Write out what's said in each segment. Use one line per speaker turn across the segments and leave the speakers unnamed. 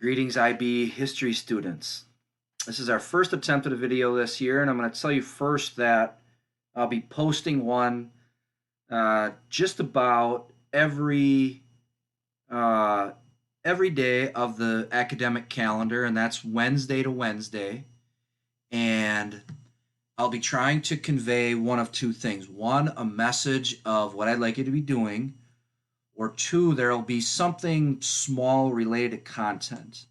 Greetings, IB history students. This is our first attempt at a video this year, and I'm going to tell you first that I'll be posting one just about every day of the academic calendar, and that's Wednesday to Wednesday. And I'll be trying to convey one of two things. One, a message of what I'd like you to be doing, or two, there'll be something small related to content.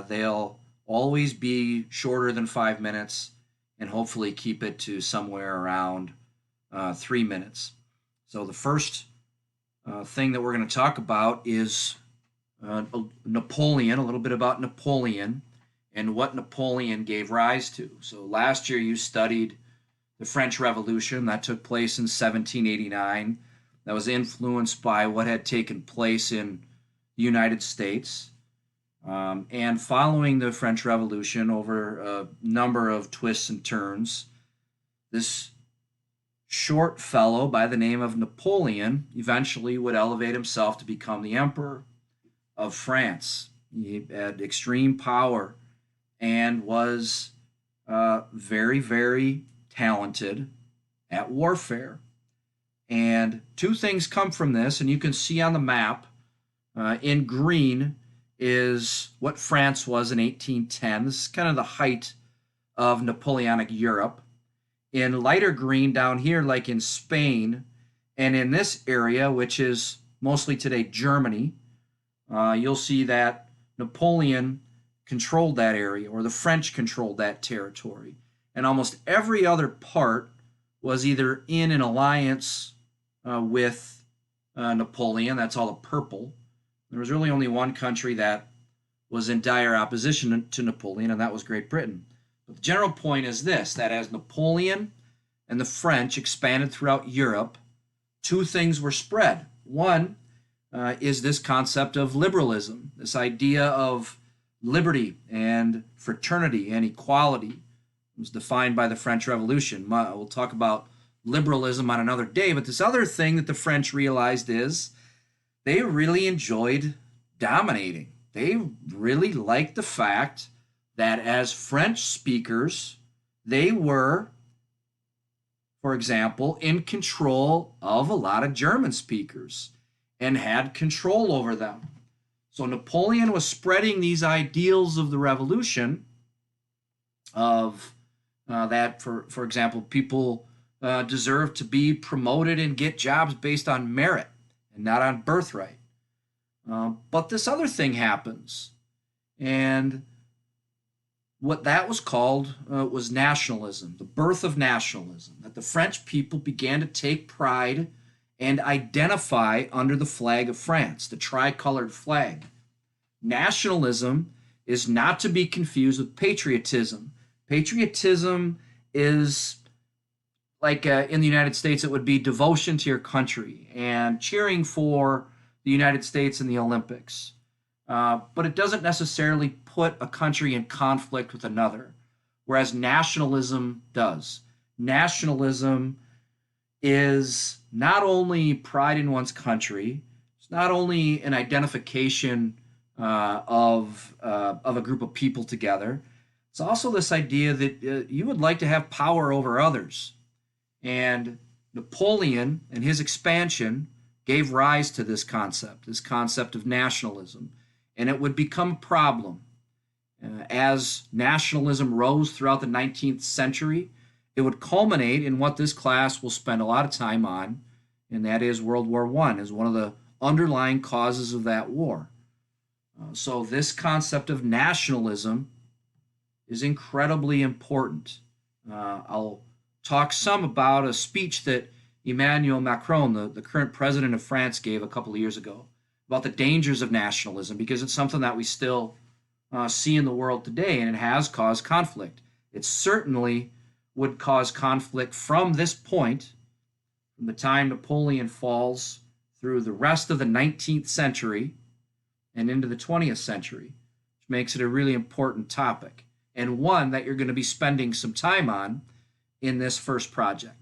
They'll always be shorter than 5 minutes and hopefully keep it to somewhere around 3 minutes. So the first thing that we're going to talk about is Napoleon, a little bit about Napoleon and what Napoleon gave rise to. So last year you studied the French Revolution that took place in 1789. That was influenced by what had taken place in the United States. And following the French Revolution, over a number of twists and turns, this short fellow by the name of Napoleon eventually would elevate himself to become the emperor of France. He had extreme power and was very, very talented at warfare. And two things come from this, and you can see on the map in green is what France was in 1810. This is kind of the height of Napoleonic Europe. In lighter green down here, like in Spain, and in this area, which is mostly today Germany, you'll see that Napoleon controlled that area, or the French controlled that territory. And almost every other part was either in an alliance with Napoleon. That's all the purple. There was really only one country that was in dire opposition to Napoleon, and that was Great Britain. But the general point is this, that as Napoleon and the French expanded throughout Europe, two things were spread. One is this concept of liberalism, this idea of liberty and fraternity and equality. It was defined by the French Revolution. We'll talk about liberalism on another day, but this other thing that the French realized is they really enjoyed dominating. They really liked the fact that as French speakers, they were, for example, in control of a lot of German speakers and had control over them. So Napoleon was spreading these ideals of the revolution of that, for example, people deserve to be promoted and get jobs based on merit and not on birthright. But this other thing happens, and what that was called was nationalism, the birth of nationalism, that the French people began to take pride and identify under the flag of France, the tricolored flag. Nationalism is not to be confused with patriotism. Patriotism is like in the United States, it would be devotion to your country and cheering for the United States in the Olympics. But it doesn't necessarily put a country in conflict with another, whereas nationalism does. Nationalism is not only pride in one's country, it's not only an identification of a group of people together, it's also this idea that you would like to have power over others. And Napoleon and his expansion gave rise to this concept of nationalism. And it would become a problem. As nationalism rose throughout the 19th century, it would culminate in what this class will spend a lot of time on, and that is World War I, as one of the underlying causes of that war. So this concept of nationalism is incredibly important. I'll talk some about a speech that Emmanuel Macron, the current president of France, gave a couple of years ago about the dangers of nationalism, because it's something that we still see in the world today, and it has caused conflict. It certainly would cause conflict from this point, from the time Napoleon falls, through the rest of the 19th century and into the 20th century, which makes it a really important topic, and one that you're going to be spending some time on in this first project.